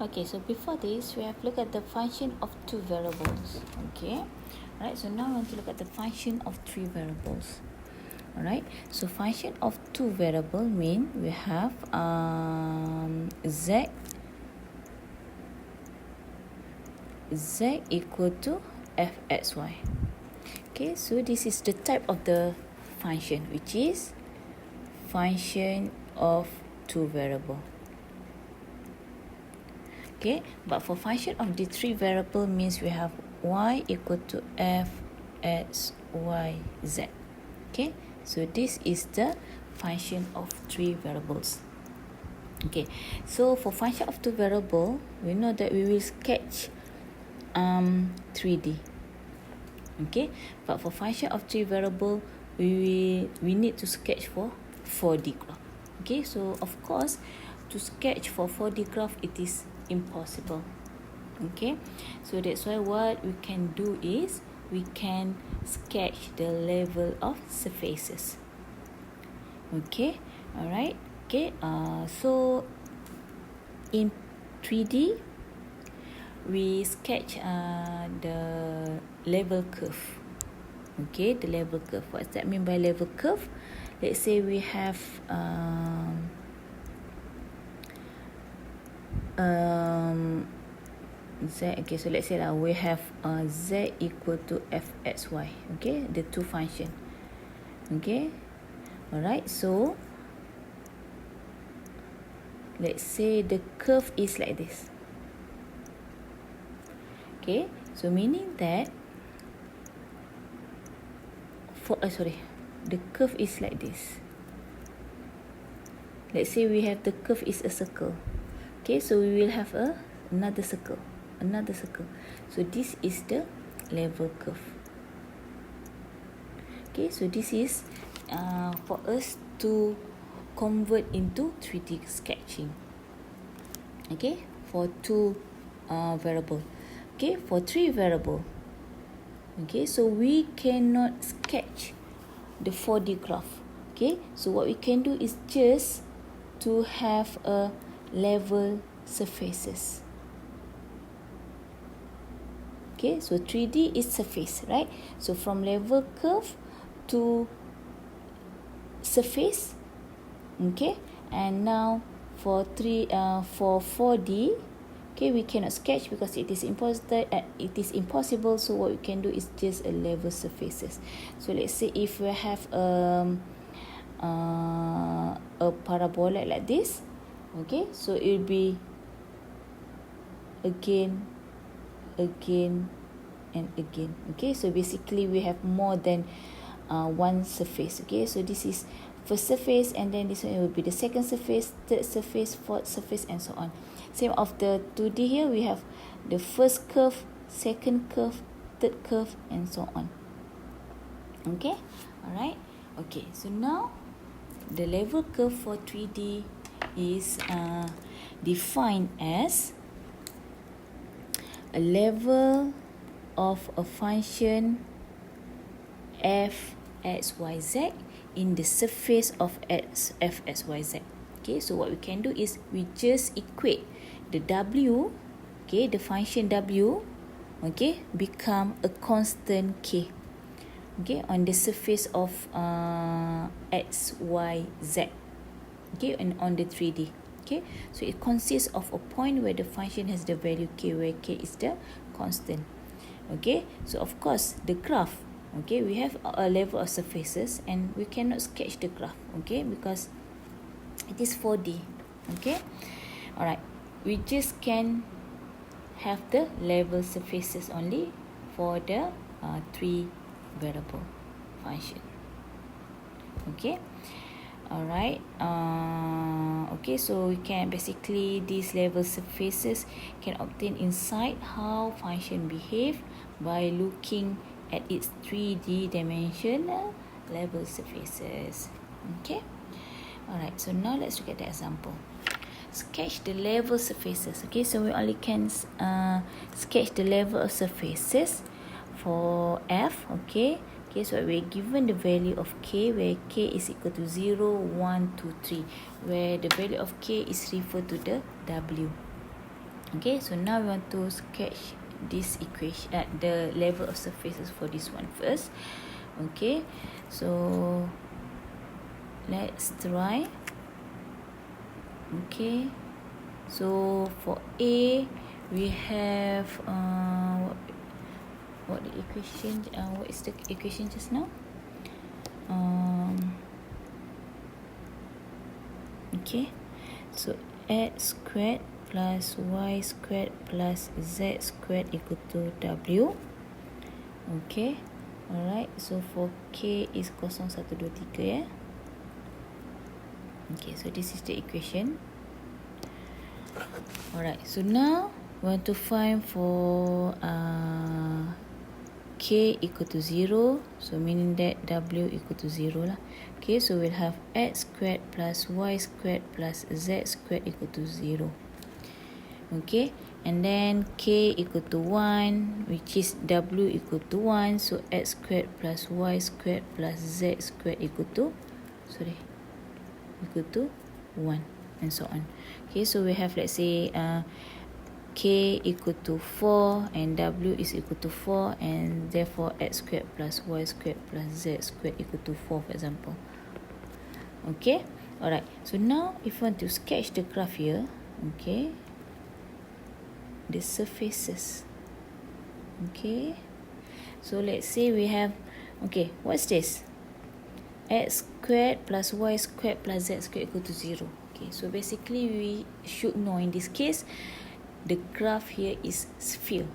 Okay, so before this, we have looked at the function of two variables. Okay, alright, so now we want to look at the function of three variables. Alright, so function of two variable mean we have z equal to fxy. Okay, so this is the type of the function, which is function of two variable. Okay, but for function of the three variable means we have y equal to f x y z. Okay, so this is the function of three variables. Okay, so for function of two variable, we know that we will sketch 3D. Okay, but for function of three variable, we need to sketch for 4D graph. Okay, so of course, to sketch for 4D graph, it is impossible. Okay, so that's why what we can do is we can sketch the level of surfaces. Okay, alright. Okay, so in 3D we sketch the level curve. Okay, the level curve. What does that mean by level curve? Let's say we have z. Okay, so let's say we have z equal to fxy. Okay, the two function. Okay, alright. So let's say the curve is like this. Okay, so meaning that the curve is like this. Let's say we have the curve is a circle. Okay, so we will have another circle. So this is the level curve. Okay, so this is for us to convert into 3D sketching. Okay, for two variable. Okay, for three variable. Okay, so we cannot sketch the 4D graph. Okay, so what we can do is just to have a level surfaces. Okay, so 3D is surface, right? So from level curve to surface. Okay, and now for 4D, okay, we cannot sketch because it is impossible. So what we can do is just a level surfaces. So let's say if we have a parabola like this. Okay, so it will be again and again. Okay, so basically we have more than one surface. Okay, so this is first surface, and then this one will be the second surface, third surface, fourth surface, and so on. Same of the 2D here, we have the first curve, second curve, third curve, and so on. Okay, alright. Okay, so now the level curve for 3D is defined as a level of a function f x y z in the surface of f x y z. Okay, so what we can do is we just equate the w, okay, the function w, okay, become a constant k, okay, on the surface of x y z, okay, and on the 3D. Okay, so it consists of a point where the function has the value k, where k is the constant. Okay, so of course the graph, okay, we have a level of surfaces and we cannot sketch the graph, okay, because it is 4D. Okay, alright, we just can have the level surfaces only for the three variable function. Okay, alright. Okay, so we can basically these level surfaces can obtain insight how function behave by looking at its 3D dimensional level surfaces. Okay, alright, so now let's look at the example. Sketch the level surfaces. Okay, so we only can sketch the level of surfaces for f. Okay, so we're given the value of k, where k is equal to 0, 1, 2, 3, where the value of k is referred to the w. Okay, so now we want to sketch this equation at the level of surfaces for this one first. Okay, so let's try. Okay, so for A we have what the equation, what is the equation just now? Okay, so x squared plus y squared plus z squared equal to W. Okay, alright, so for K is 0, 1, 2, 3 ya. Okay, so this is the equation. Alright, so now we want to find for K equal to 0, so meaning that W equal to 0 lah. Okay, so we'll have x squared plus y squared plus z squared equal to 0. Okay, and then K equal to 1, which is W equal to 1, so x squared plus y squared plus z squared equal to 1, and so on. Okay, so we have, let's say, K equal to 4 and W is equal to 4, and therefore x squared plus y squared plus z squared equal to 4, for example. Okay, alright, so now if you want to sketch the graph here, okay, the surfaces. Okay, so let's say we have, okay, what's this? X squared plus y squared plus z squared equal to 0. Okay, so basically we should know in this case the graph here is sphere.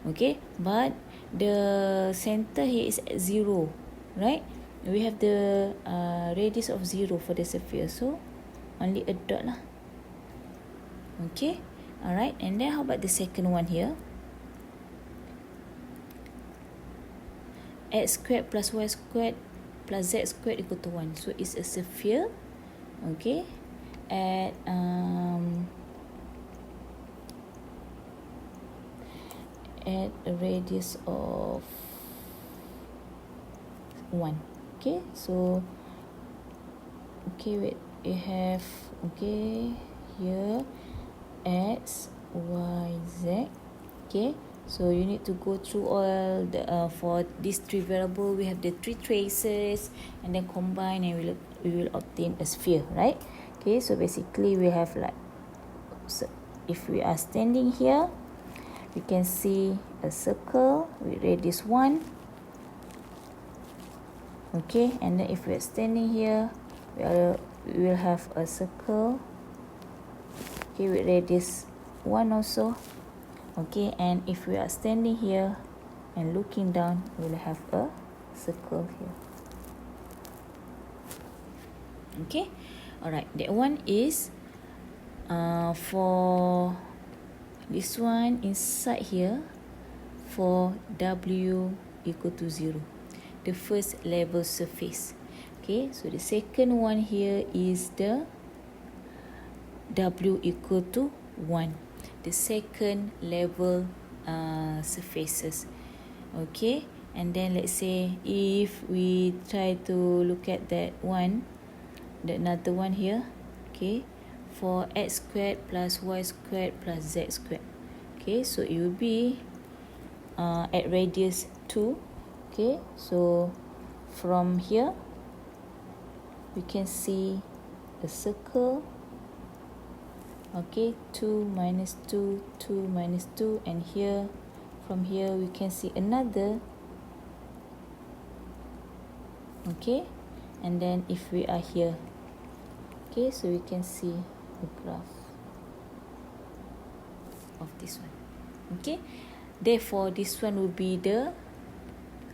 Okay, but the center here is at 0, right? We have the radius of 0 for the sphere, so only a dot lah. Okay, alright, and then how about the second one here? X squared plus y squared plus z squared equal to 1. So it's a sphere, okay, at a radius of 1. Okay, so okay, wait, we have, okay, here x, y, z. Okay, so you need to go through all the for these 3 variable we have the 3 traces, and then combine, and we will obtain a sphere, right? Okay, so basically we have like, so if we are standing here, you can see a circle with radius 1. Okay, and then if we are standing here, we will have a circle, okay, with radius 1 also. Okay, and if we are standing here and looking down, we will have a circle here. Okay, alright, that one is for this one inside here for W equal to 0, the first level surface. Okay, so the second one here is the W equal to 1, the second level surfaces. Okay, and then let's say if we try to look at that one, the another one here, okay, for x squared plus y squared plus z squared. Okay, so it will be at radius 2. Okay, so from here we can see a circle. Okay, 2 minus 2, 2 minus 2, and here, from here we can see another. Okay, and then if we are here, okay, so we can see a graph of this one. Okay, therefore this one will be the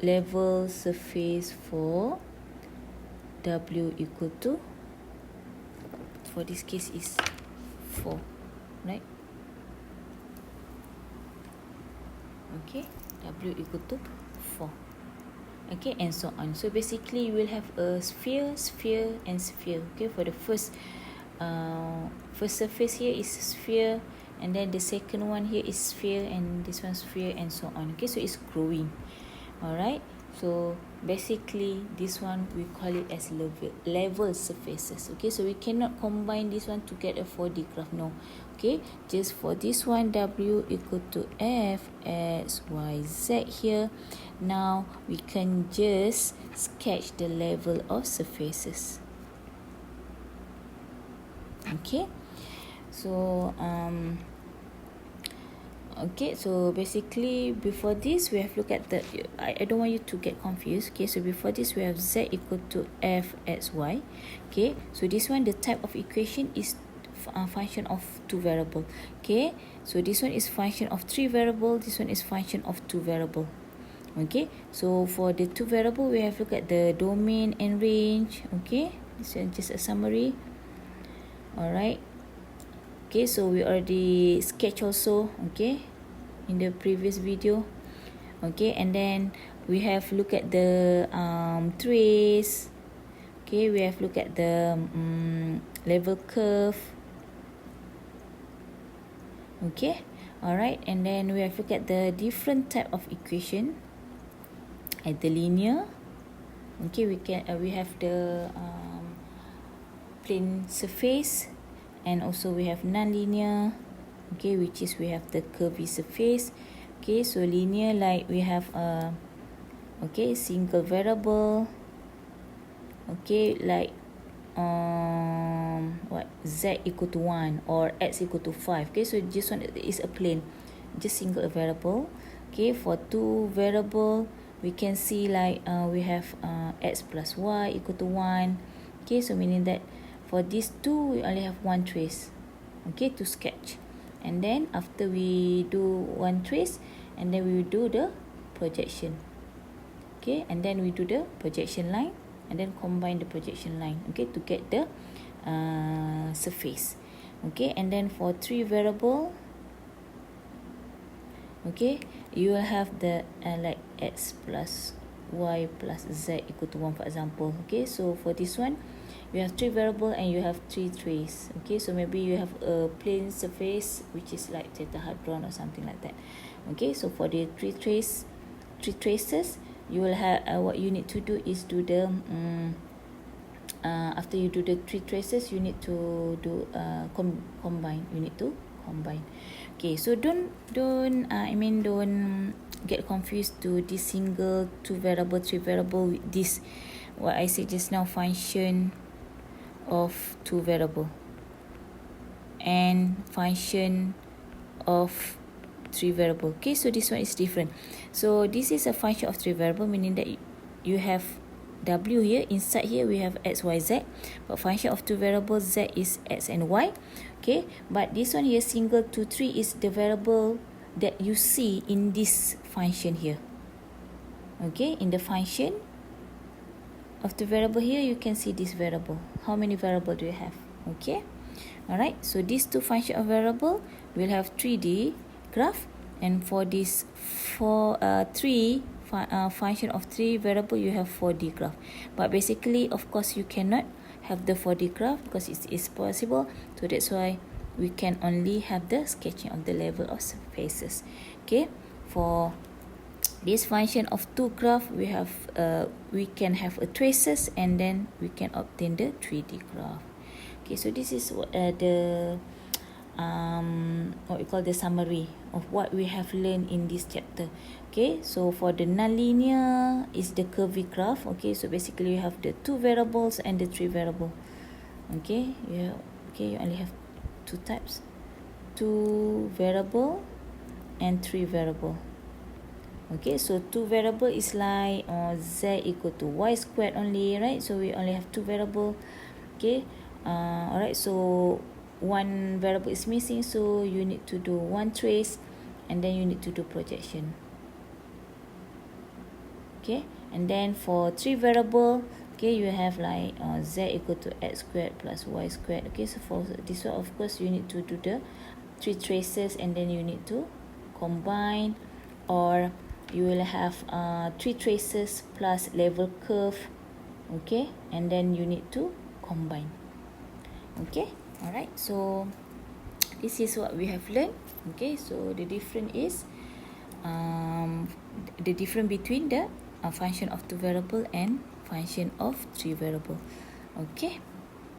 level surface for W equal to, for this case is 4, right? Okay, W equal to 4. Okay, and so on. So basically you will have a sphere, sphere, and sphere. Okay, for the first surface here is sphere, and then the second one here is sphere, and this one sphere, and so on. Okay, so it's growing. Alright, so basically this one we call it as level surfaces. Okay, so we cannot combine this one to get a 4D graph, no. Okay, just for this one, W equal to F X Y Z here. Now we can just sketch the level of surfaces. Okay, so okay, so basically before this we have looked at the, I don't want you to get confused. Okay, so before this we have Z equal to F X Y. Okay, so this one, the type of equation is function of two variable. Okay, so this one is function of three variable, this one is function of two variable. Okay, so for the two variable we have looked at the domain and range. Okay, this is just a summary. Alright, okay, so we already sketch also, okay, in the previous video. Okay, and then we have looked at the trace. Okay, we have looked at the level curve. Okay, alright, and then we have looked at the different type of equation at the linear. Okay, we have the plane surface, and also we have non-linear. Okay, which is we have the curvy surface. Okay, so linear, like we have okay, single variable. Okay, like what, Z equal to 1 or X equal to 5. Okay, so this one is a plane, just single variable. Okay, for two variable we can see like we have X plus Y equal to 1. Okay, so meaning that for these two we only have one trace, okay, to sketch. And then after we do one trace, and then we will do the projection. Okay, and then we do the projection line, and then combine the projection line, okay, to get the surface. Okay, and then for three variable, okay, you will have the like X plus Y plus Z equal to 1, for example. Okay, so for this one you have three variable and you have three trace. Okay, so maybe you have a plane surface which is like tetrahedron or something like that. Okay, so for the three traces, you will have what you need to do is do the after you do the three traces, you need to do combine. You need to combine. Okay, so don't get confused to this single, two variable, three variable with this what I said just now, function of two variable and function of three variable. Okay, so this one is different. So this is a function of three variable, meaning that you have W here, inside here we have X, Y, Z, but function of two variables, Z is X and Y. Okay, but this one here, single 2, 3 is the variable that you see in this function here. Okay, in the function of the variable here, you can see this variable. How many variable do you have? Okay, alright, so these two function of variable will have 3D graph, and for this function of three variable, you have 4D graph. But basically, of course, you cannot have the 4D graph because it is possible, so that's why we can only have the sketching of the level of surfaces. Okay, for this function of two graph, we have we can have a traces, and then we can obtain the 3D graph. Okay, so this is what the what we call the summary of what we have learned in this chapter. Okay, so for the nonlinear is the curvy graph. Okay, so basically you have the two variables and the three variable. Okay, you only have two types, two variable and three variable. Okay, so two variable is like Z equal to Y squared only, right? So we only have two variable. Okay, alright, so one variable is missing, so you need to do one trace, and then you need to do projection. Okay, and then for three variable, okay, you have like Z equal to X squared plus Y squared. Okay, so for this one, of course, you need to do the three traces, and then you need to combine, or you will have three traces plus level curve. Okay, and then you need to combine. Okay, alright, so this is what we have learned. Okay, so the difference is the difference between the function of 2 variable and function of 3 variable. Okay.